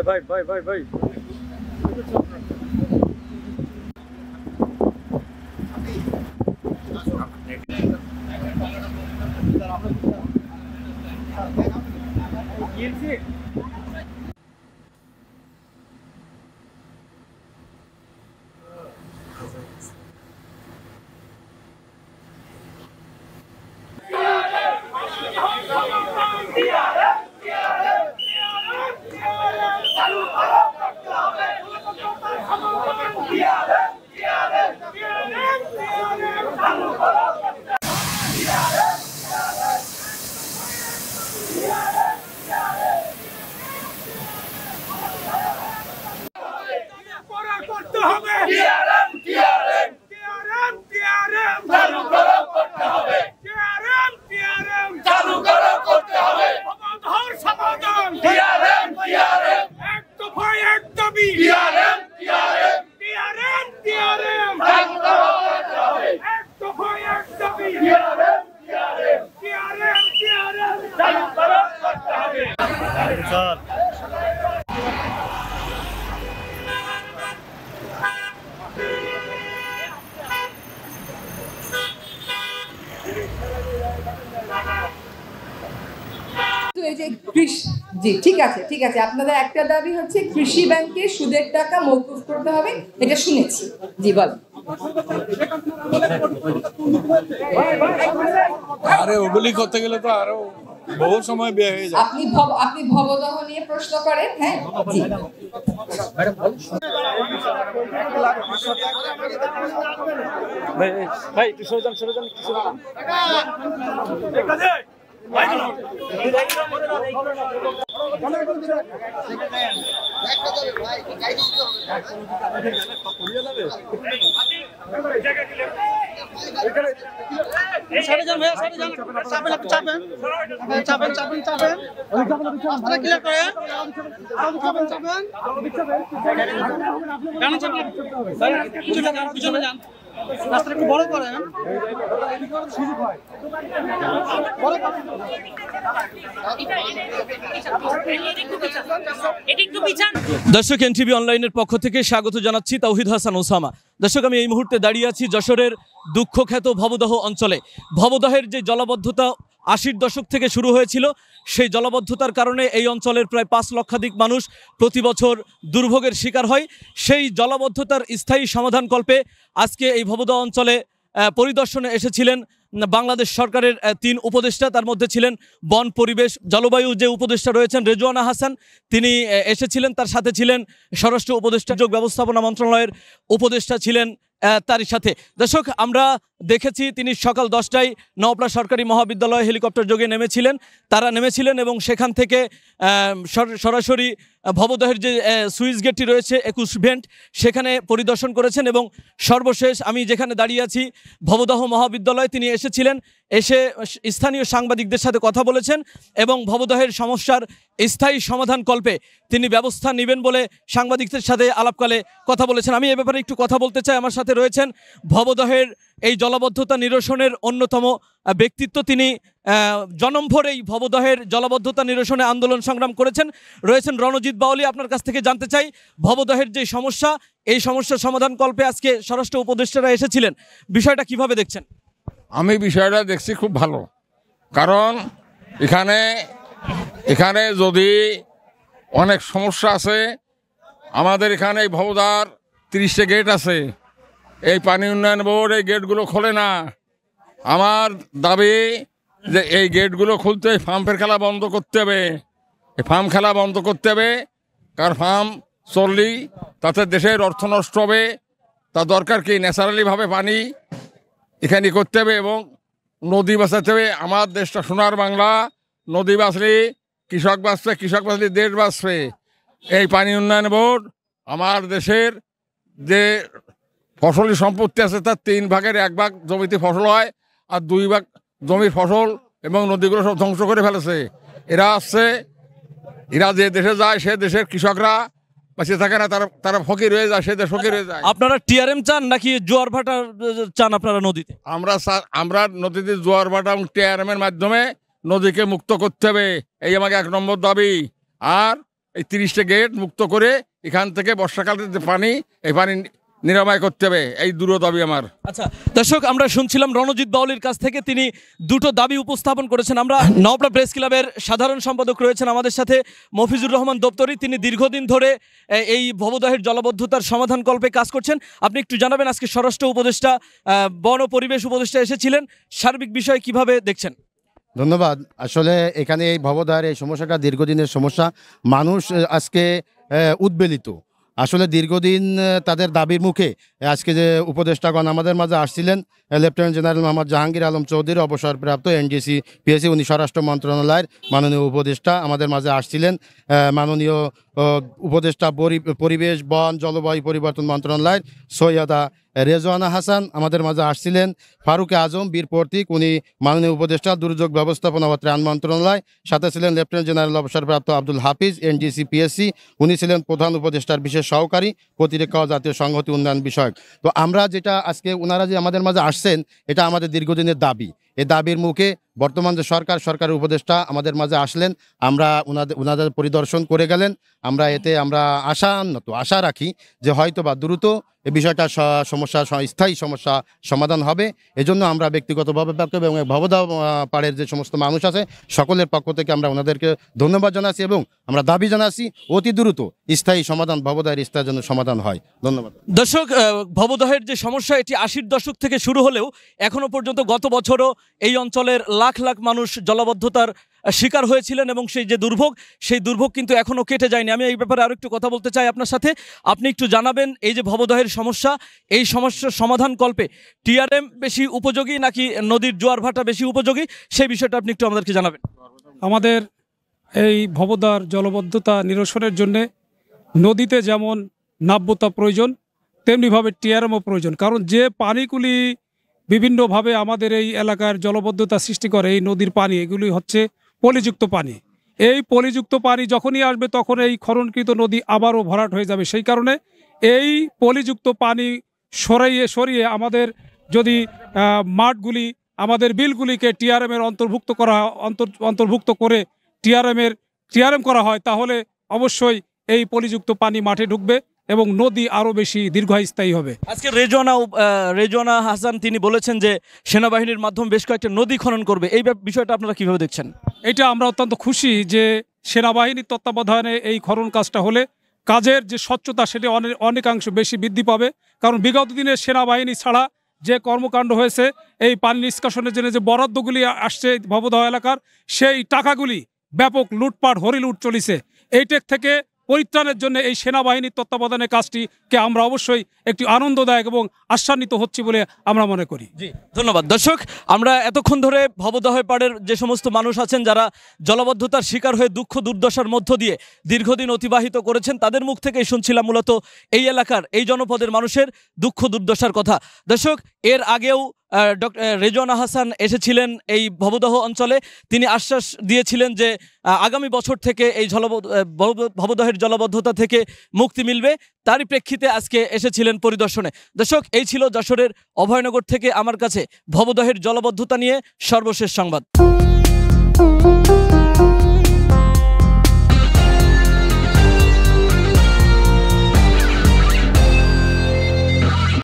ভাই ভাই ভাই ভাই জি ঠিক আছে ঠিক আছে, আপনাদের একটা দাবি হচ্ছে কৃষি ব্যাংকে সুদের টাকা মওকুফ করতে হবে, এটা শুনেছি। জি বল। আরে ওগুলি করতে গেলে তো আরো বহু সময় ব্যয় হয়ে যায়। আপনি ভবদহ নিয়ে প্রশ্ন করেন। হ্যাঁ জি ভাই একটু সরে যান, সরে যান, একটু সরে যান। রাস্তাটা একটু বড় করেন। দর্শক, এনটিভি অনলাইনের পক্ষ থেকে স্বাগত জানাচ্ছি, তাওহিদ হাসান ওসামা। দর্শক, আমি এই মুহূর্তে দাঁড়িয়ে আছি যশোরের দুঃখখ্যাত ভবদহ অঞ্চলে। ভবদহের যে জলাবদ্ধতা ৮০-র দশক থেকে শুরু হয়েছিল, সেই জলাবদ্ধতার কারণে এই অঞ্চলের প্রায় ৫ লক্ষাধিক মানুষ প্রতি বছর দুর্ভোগের শিকার হয়। সেই জলাবদ্ধতার স্থায়ী সমাধানকল্পে আজকে এই ভবদহ অঞ্চলে পরিদর্শনে এসেছিলেন বাংলাদেশ সরকারের ৩ উপদেষ্টা। তার মধ্যে ছিলেন বন, পরিবেশ, জলবায়ু যে উপদেষ্টা রয়েছেন রেজওয়ানা হাসান, তিনি এসেছিলেন। তার সাথে ছিলেন স্বরাষ্ট্র উপদেষ্টা, যোগ ব্যবস্থাপনা মন্ত্রণালয়ের উপদেষ্টা ছিলেন তারই সাথে। দর্শক, আমরা দেখেছি তিনি সকাল 10টায় নওপাড়া সরকারি মহাবিদ্যালয়ে হেলিকপ্টার যোগে তারা নেমেছিলেন এবং সেখান থেকে সরাসরি ভবদহের যে সুইচ গেটটি রয়েছে 21 ভেন্ট, সেখানে পরিদর্শন করেছেন এবং সর্বশেষ আমি যেখানে দাঁড়িয়ে আছি ভবদহ মহাবিদ্যালয়ে তিনি এসে স্থানীয় সাংবাদিকদের সাথে কথা বলেছেন এবং ভবদহের সমস্যার স্থায়ী সমাধানকল্পে তিনি ব্যবস্থা নেবেন বলে সাংবাদিকদের সাথে আলাপকালে কথা বলেছেন। আমি এ ব্যাপারে একটু কথা বলতে চাই। আমার সাথে রয়েছেন ভবদহের এই জলাবদ্ধতা নিরসনের অন্যতম ব্যক্তিত্ব, তিনি জনমভর এই ভবদহের জলাবদ্ধতা নিরসনে আন্দোলন সংগ্রাম করেছেন। রয়েছেন রণজিৎ বাউলী। আপনার কাছ থেকে জানতে চাই, ভবদহের যে সমস্যা, এই সমস্যার সমাধানকল্পে আজকে স্বরাষ্ট্র উপদেষ্টারা এসেছিলেন, বিষয়টা কিভাবে দেখছেন? আমি বিষয়টা দেখছি খুব ভালো, কারণ এখানে যদি অনেক সমস্যা আছে। আমাদের এখানে ভবদার 30টা গেট আছে, এই পানি উন্নয়ন বোর্ড এই গেটগুলো খোলে না। আমার দাবি যে এই গেটগুলো খুলতে পাম্পের খেলা বন্ধ করতে হবে, এই ফার্ম খেলা বন্ধ করতে হবে। কারণ ফার্ম চললেই তাতে দেশের অর্থ নষ্ট হবে। তার দরকার কি, ন্যাচারালিভাবে পানি এখানে করতে হবে এবং নদী বাঁচাতে হবে। আমার দেশটা সোনার বাংলা, নদী বাঁচলে কৃষক বাঁচবে, কৃষক বাঁচলে দেশ বাঁচবে। এই পানি উন্নয়ন বোর্ড আমার দেশের যে ফসলি সম্পত্তি আছে তার 3 ভাগের 1 ভাগ জমিতে ফসল হয়, আর 2 ভাগ জমির ফসল এবং নদীগুলো সব ধ্বংস করে ফেলেছে। এরা যে দেশে যায় সে দেশের কৃষকরা বেঁচে থাকে না, তারা ফকির হয়ে যায়, সে দেশ ফকির হয়ে যায়। আপনারা টিআরএম চান নাকি জোয়ার ভাটা চান আপনারা নদীতে? আমরা নদীতে জোয়ার ভাটা এবং টিআরএম এর মাধ্যমে নদীকে মুক্ত করতে হবে, এই আমাকে 1 নম্বর দাবি। আর এই 30টা গেট মুক্ত করে এখান থেকে বর্ষাকালের যে পানি এই পানি নিরাময় করতে হবে, এই দুটো দাবি আমার। আচ্ছা দর্শক, আমরা শুনছিলাম রণজিৎ বাউলির কাছ থেকে, তিনি দুটো দাবি উপস্থাপন করেছেন। আমরা নওপাড়া প্রেস ক্লাবের সাধারণ সম্পাদক রয়েছেন আমাদের সাথে মফিজুর রহমান দপ্তরি, তিনি দীর্ঘদিন ধরে এই ভবদহের জলাবদ্ধতার সমাধান কল্পে কাজ করছেন। আপনি একটু জানাবেন, আজকে স্বরাষ্ট্র উপদেষ্টা, বন ও পরিবেশ উপদেষ্টা এসেছিলেন, সার্বিক বিষয় কিভাবে দেখছেন? ধন্যবাদ। আসলে এখানে এই ভবদহের এই সমস্যাটা দীর্ঘদিনের সমস্যা, মানুষ আজকে উদ্বেলিত। আসলে দীর্ঘদিন তাদের দাবির মুখে আজকে যে উপদেষ্টাগণ আমাদের মাঝে আসছিলেন, লেফটেন্যান্ট জেনারেল মোহাম্মদ জাহাঙ্গীর আলম চৌধুরী, অবসরপ্রাপ্ত এনডিসি পিএসসি, উনি স্বরাষ্ট্র মন্ত্রণালয়ের মাননীয় উপদেষ্টা আমাদের মাঝে আসছিলেন। মাননীয় উপদেষ্টা পরিবেশ, বন, জলবায়ু পরিবর্তন মন্ত্রণালয়ের সৈয়দা রেজওয়ানা হাসান আমাদের মাঝে আসছিলেন। ফারুক আজম বীর প্রতীক, উনি মাননীয় উপদেষ্টা দুর্যোগ ব্যবস্থাপনা ও ত্রাণ মন্ত্রণালয়। সাথে ছিলেন লেফটেন্যান্ট জেনারেল অবসরপ্রাপ্ত আব্দুল হাফিজ, এনডিসি পিএসসি, উনি ছিলেন প্রধান উপদেষ্টার বিশেষ সহকারী, প্রতিরক্ষা ও জাতীয় সংহতি উন্নয়ন বিষয়ক। তো আমরা যেটা আজকে ওনারা যে আমাদের মাঝে আসছেন, এটা আমাদের দীর্ঘদিনের দাবি। এই দাবির মুখে বর্তমান যে সরকারের উপদেষ্টা আমাদের মাঝে আসলেন, আমরা ওনাদের পরিদর্শন করে গেলেন। আমরা এতে আশা রাখি যে হয়তো বা দ্রুত এই বিষয়টা স্থায়ী সমস্যা সমাধান হবে। এজন্য আমরা ব্যক্তিগতভাবে এবং ভবদহ পাড়ের যে সমস্ত মানুষ আছে সকলের পক্ষ থেকে আমরা ওনাদেরকে ধন্যবাদ জানাচ্ছি এবং আমরা দাবি জানাচ্ছি অতি দ্রুত স্থায়ী সমাধান, ভবদহের স্থায়ী যেন সমাধান হয়। ধন্যবাদ। দর্শক, ভবদহের যে সমস্যা এটি 80-র দশক থেকে শুরু হলেও এখনো পর্যন্ত গত বছরও এই অঞ্চলের লাখ লাখ মানুষ জলাবদ্ধতার শিকার হয়েছিলেন এবং সেই দুর্ভোগ কিন্তু এখনো কেটে যায়নি। আমি এই ব্যাপারে আরো একটু কথা বলতে চাই আপনার সাথে। আপনি একটু জানাবেন, এই যে ভবদহের সমস্যা, এই সমস্যার সমাধান কল্পে টিআরএম বেশি উপযোগী নাকি নদীর জোয়ার ভাটা বেশি উপযোগী, সেই বিষয়টা আপনি একটু আমাদেরকে জানাবেন। আমাদের এই ভবদহের জলবদ্ধতা নিরসনের জন্যে নদীতে যেমন নাব্যতা প্রয়োজন, তেমনিভাবে টিআরএমও প্রয়োজন। কারণ যে পানিগুলি বিভিন্নভাবে আমাদের এই এলাকার জলবদ্ধতা সৃষ্টি করে, এই নদীর পানি, এগুলি হচ্ছে পলিযুক্ত পানি। এই পলিযুক্ত পানি যখনই আসবে তখন এই খননকৃত নদী আবারও ভরাট হয়ে যাবে। সেই কারণে এই পলিযুক্ত পানি সরিয়ে আমাদের যদি মাঠগুলি, আমাদের বিলগুলিকে টিআরএমের অন্তর্ভুক্ত করে টিআরএম করা হয়, তাহলে অবশ্যই এই পলিযুক্ত পানি মাঠে ঢুকবে এবং নদী আরও বেশি দীর্ঘস্থায়ী হবে। আজকে রেজওয়ানা হাসান তিনি বলেছেন যে সেনাবাহিনীর মাধ্যমে বেশ কয়েকটা নদী খনন করবে, এই বিষয়টা আপনারা কিভাবে দেখছেন? এটা আমরা অত্যন্ত খুশি যে সেনাবাহিনীর তত্ত্বাবধানে এই খনন কাজটা হলে কাজের যে স্বচ্ছতা সেটা অনেকাংশ বেশি বৃদ্ধি পাবে। কারণ বিগত দিনে সেনাবাহিনী ছাড়া যে কর্মকাণ্ড হয়েছে, এই পানি নিষ্কাশনের জন্য যে বরাদ্দগুলি আসছে ভবদহ এলাকার, সেই টাকাগুলি ব্যাপক লুটপাট, হরিলুট চলিছে। এইটেক থেকে পরিত্রাণের জন্য এই সেনাবাহিনীর তত্ত্বাবধানের কাজটিকে আমরা অবশ্যই একটি আনন্দদায়ক এবং আশান্বিত হচ্ছি বলে আমরা মনে করি। জি, ধন্যবাদ। দর্শক, আমরা এতক্ষণ ধরে ভবদহ পাড়ের যে সমস্ত মানুষ আছেন যারা জলাবদ্ধতার শিকার হয়ে দুঃখ দুর্দশার মধ্য দিয়ে দীর্ঘদিন অতিবাহিত করেছেন, তাদের মুখ থেকেই শুনছিলাম মূলত এই এলাকার, এই জনপদের মানুষের দুঃখ দুর্দশার কথা। দর্শক, এর আগেও রেজওয়ানা হাসান এসেছিলেন এই ভবদহ অঞ্চলে। তিনি আশ্বাস দিয়েছিলেন যে আগামী বছর থেকে এই ভবদহের জলাবদ্ধতা থেকে মুক্তি মিলবে। তারই প্রেক্ষিতে আজকে এসেছিলেন পরিদর্শনে। দর্শক, এই ছিল যশোরের অভয়নগর থেকে আমার কাছে ভবদহের জলাবদ্ধতা নিয়ে সর্বশেষ সংবাদ।